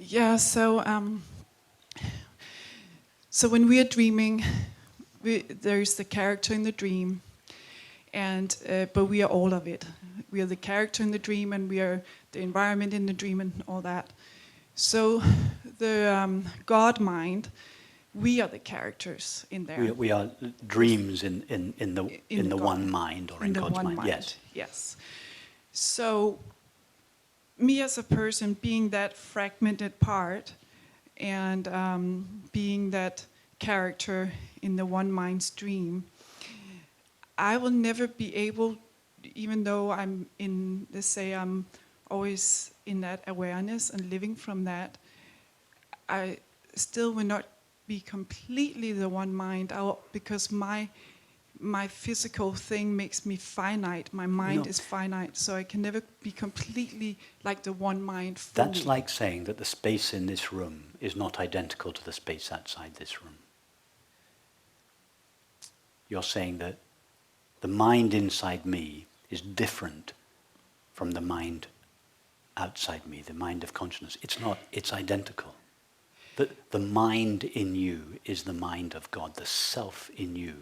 Yeah, so when we are dreaming, there's the character in the dream, and but we are all of it. We are the character in the dream, and we are the environment in the dream, and all that. So the God mind, we are the characters in there. We are dreams in the God, one mind, or in the God's one mind. Yes. Yes. So me as a person, being that fragmented part, and being that character in the one mind's dream, I will never be able, even though I'm in, let's say I'm always in that awareness and living from that, I still will not be completely the one mind, because my physical thing makes me finite. My mind is finite, so I can never be completely like the one mind fully. That's like saying that the space in this room is not identical to the space outside this room. You're saying that the mind inside me is different from the mind outside me, the mind of consciousness. It's not, it's identical. The mind in you is the mind of God. The self in you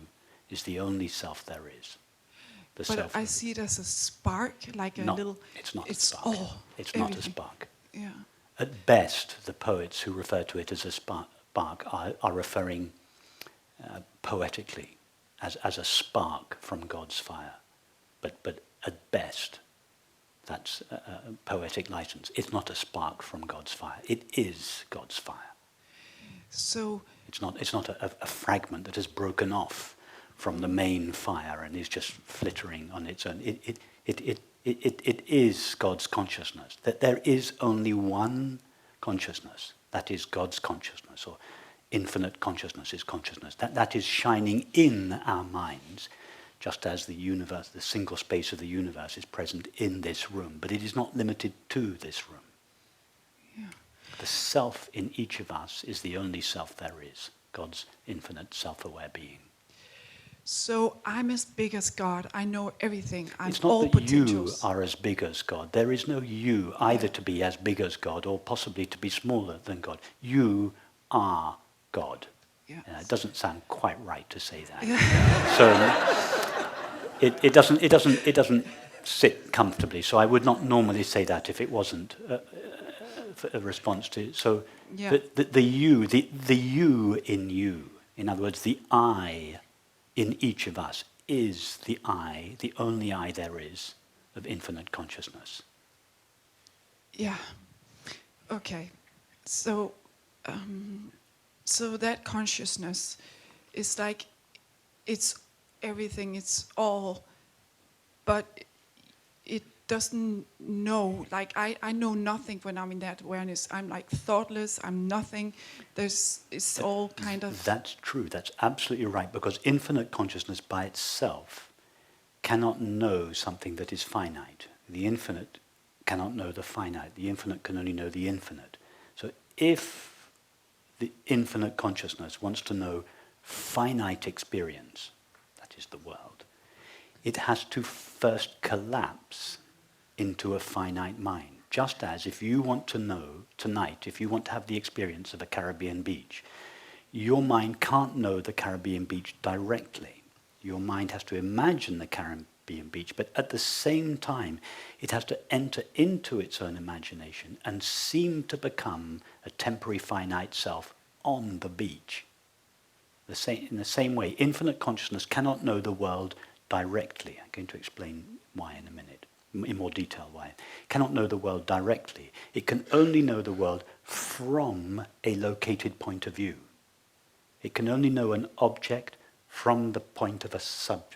is the only self there is. But I see it as a spark, like a little... It's not a spark. It's not a spark. Yeah. At best, the poets who refer to it as a spark are referring poetically as a spark from God's fire. But at best, that's a poetic license. It's not a spark from God's fire. It is God's fire. So it's not a fragment that has broken off from the main fire and is just flittering on its own. It is God's consciousness. That there is only one consciousness. That is God's consciousness, or infinite consciousness is consciousness. That is shining in our minds, just as the universe, the single space of the universe, is present in this room. But it is not limited to this room. Yeah. The self in each of us is the only self there is, God's infinite self-aware being. So I'm as big as God. I know everything. I'm it's not all that potentials. You are as big as God. There is no you either to be as big as God or possibly to be smaller than God. You are God. Yes. It doesn't sound quite right to say that. Yeah. So it doesn't sit comfortably. So I would not normally say that if it wasn't a response to. So yeah. the you in you, in other words, the I in each of us is the I, the only I there is, of infinite consciousness. Yeah. Okay. So, so that consciousness is like, it's everything, it's all, but it doesn't know. Like I know nothing when I'm in that awareness. I'm like thoughtless. I'm nothing. It's all kind of. That's true. That's absolutely right. Because infinite consciousness by itself cannot know something that is finite. The infinite cannot know the finite. The infinite can only know the infinite. So if the infinite consciousness wants to know finite experience, that is the world, it has to first collapse into a finite mind. Just as if you want to know tonight, if you want to have the experience of a Caribbean beach, your mind can't know the Caribbean beach directly. Your mind has to imagine the Caribbean beach, but at the same time, it has to enter into its own imagination and seem to become a temporary finite self on the beach. In the same way, infinite consciousness cannot know the world directly. I'm going to explain why in a minute, in more detail why. It cannot know the world directly. It can only know the world from a located point of view. It can only know an object from the point of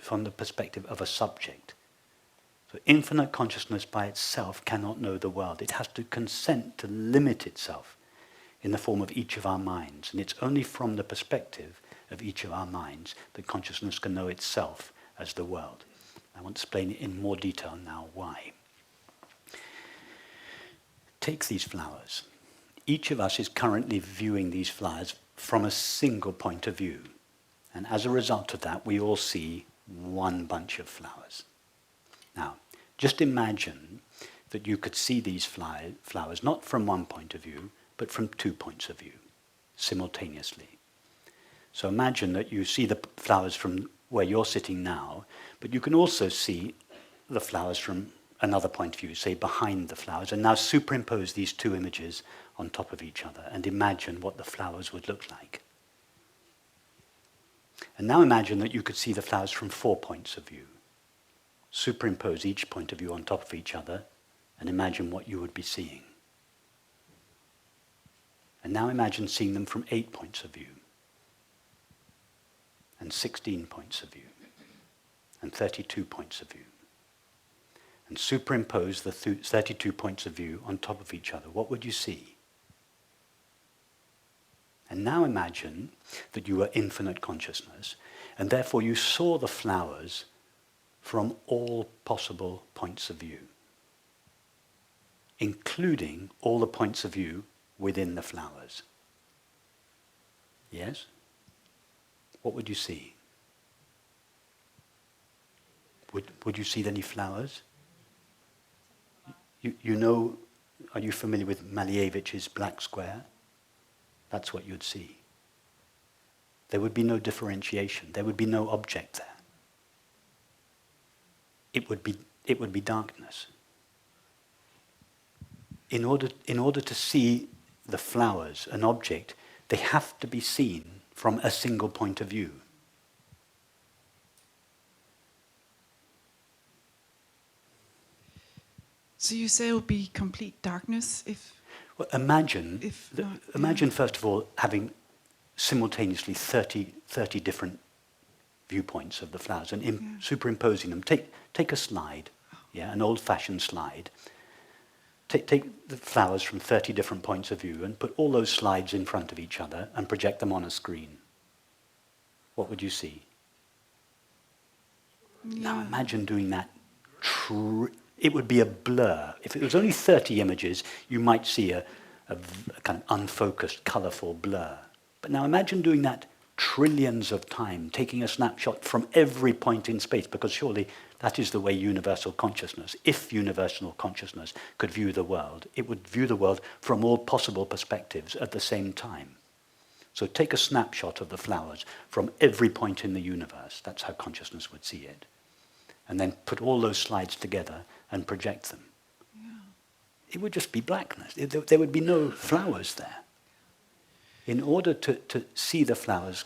from the perspective of a subject. So infinite consciousness by itself cannot know the world. It has to consent to limit itself in the form of each of our minds. And it's only from the perspective of each of our minds that consciousness can know itself as the world. I want to explain in more detail now why. Take these flowers. Each of us is currently viewing these flowers from a single point of view. And as a result of that, we all see one bunch of flowers. Now, just imagine that you could see these flowers not from one point of view, but from 2 points of view, simultaneously. So imagine that you see the flowers from where you're sitting now, but you can also see the flowers from another point of view, say behind the flowers, and now superimpose these two images on top of each other and imagine what the flowers would look like. And now imagine that you could see the flowers from 4 points of view. Superimpose each point of view on top of each other and imagine what you would be seeing. And now imagine seeing them from 8 points of view, and 16 points of view, and 32 points of view. And superimpose the 32 points of view on top of each other. What would you see? And now imagine that you were infinite consciousness, and therefore you saw the flowers from all possible points of view, including all the points of view within the flowers. Yes? What would you see? Would you see any flowers? You know, are you familiar with Malievich's black square? That's what you'd see. There would be no differentiation. There would be no object there. It would be darkness. In order to see the flowers, an object, they have to be seen from a single point of view. So you say it will be complete darkness if... Well, imagine yeah. first of all having simultaneously 30 different viewpoints of the flowers and superimposing them. Take a slide, an old-fashioned slide. Take the flowers from 30 different points of view and put all those slides in front of each other and project them on a screen. What would you see? Yeah. Now imagine doing that. It would be a blur. If it was only 30 images, you might see a kind of unfocused, colourful blur. But now imagine doing that trillions of times, taking a snapshot from every point in space, because surely that is the way universal consciousness, if universal consciousness could view the world, it would view the world from all possible perspectives at the same time. So take a snapshot of the flowers from every point in the universe. That's how consciousness would see it. And then put all those slides together and project them. Yeah. It would just be blackness. There would be no flowers there. In order to see the flowers,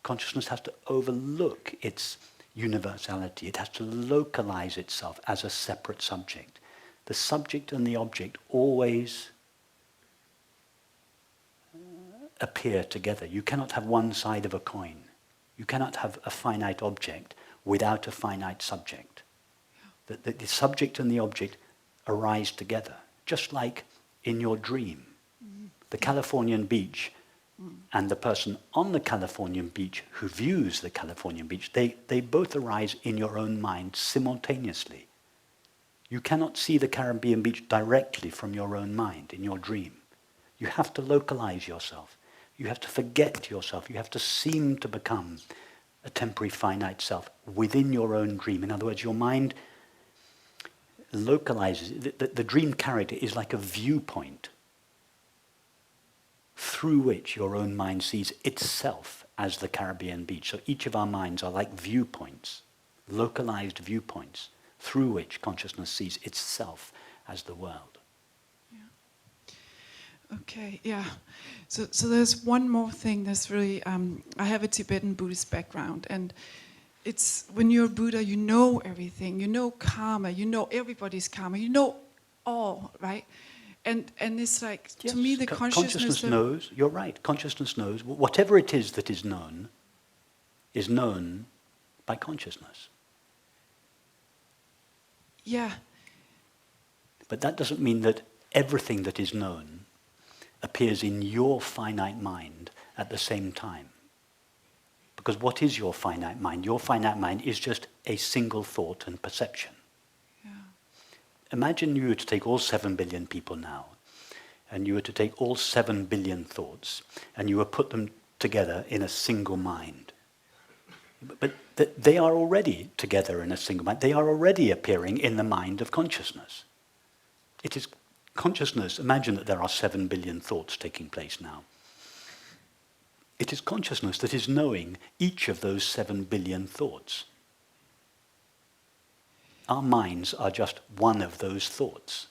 consciousness has to overlook its universality. It has to localize itself as a separate subject. The subject and the object always appear together. You cannot have one side of a coin. You cannot have a finite object without a finite subject. The subject and the object arise together, just like in your dream. The Californian beach and the person on the Californian beach who views the Californian beach, they both arise in your own mind simultaneously. You cannot see the Caribbean beach directly from your own mind in your dream. You have to localize yourself. You have to forget yourself. You have to seem to become a temporary finite self within your own dream. In other words, your mind localizes. The dream character is like a viewpoint through which your own mind sees itself as the Caribbean beach. So each of our minds are like viewpoints, localized viewpoints, through which consciousness sees itself as the world. Yeah. Okay, yeah. So there's one more thing that's really, I have a Tibetan Buddhist background, and it's when you're Buddha, you know everything. You know karma, you know everybody's karma, you know all, right? And it's like, Yes, to me, the consciousness knows, you're right, consciousness knows, whatever it is that is known by consciousness. Yeah. But that doesn't mean that everything that is known appears in your finite mind at the same time. Because what is your finite mind? Your finite mind is just a single thought and perception. Yeah. Imagine you were to take all 7 billion people now, and you were to take all 7 billion thoughts, and you were put them together in a single mind. But they are already together in a single mind. They are already appearing in the mind of consciousness. It is Consciousness, imagine that there are 7 billion thoughts taking place now. It is consciousness that is knowing each of those 7 billion thoughts. Our minds are just one of those thoughts.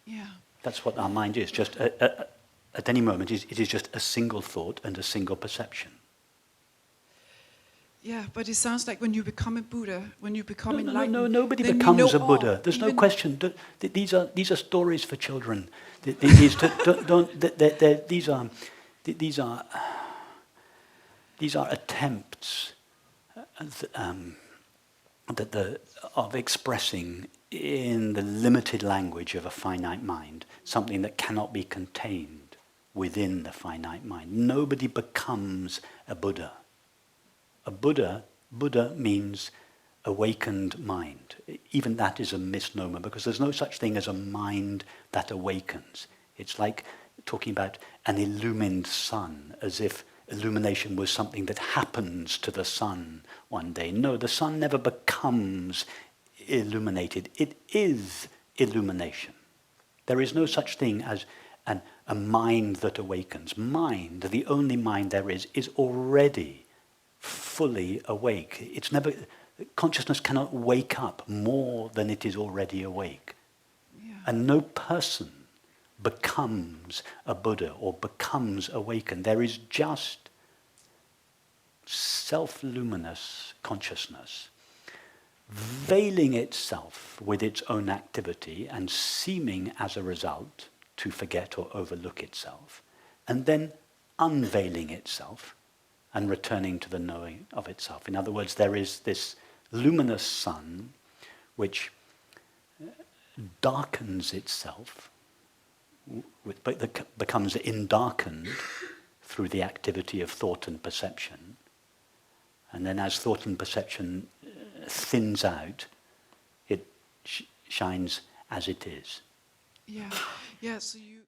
Yeah. That's what our mind is. Just at any moment, it is just a single thought and a single perception. Yeah, but it sounds like when you become a Buddha, when you become No, enlightened, nobody then becomes you know a Buddha. all, There's no even question. These are stories for children. These are attempts of expressing in the limited language of a finite mind something that cannot be contained within the finite mind. Nobody becomes a Buddha. A Buddha means awakened mind. Even that is a misnomer because there's no such thing as a mind that awakens. It's like talking about an illumined sun, as if illumination was something that happens to the sun one day. No, the sun never becomes illuminated. It is illumination. There is no such thing as a mind that awakens. Mind, the only mind there is already fully awake. It's never, consciousness cannot wake up more than it is already awake. yeah. And no person becomes a Buddha or becomes awakened. There is just self-luminous consciousness veiling itself with its own activity and seeming as a result to forget or overlook itself, and then unveiling itself and returning to the knowing of itself. In other words, there is this luminous sun which darkens itself, but becomes endarkened through the activity of thought and perception. And then as thought and perception thins out, it shines as it is. Yeah, yeah. So you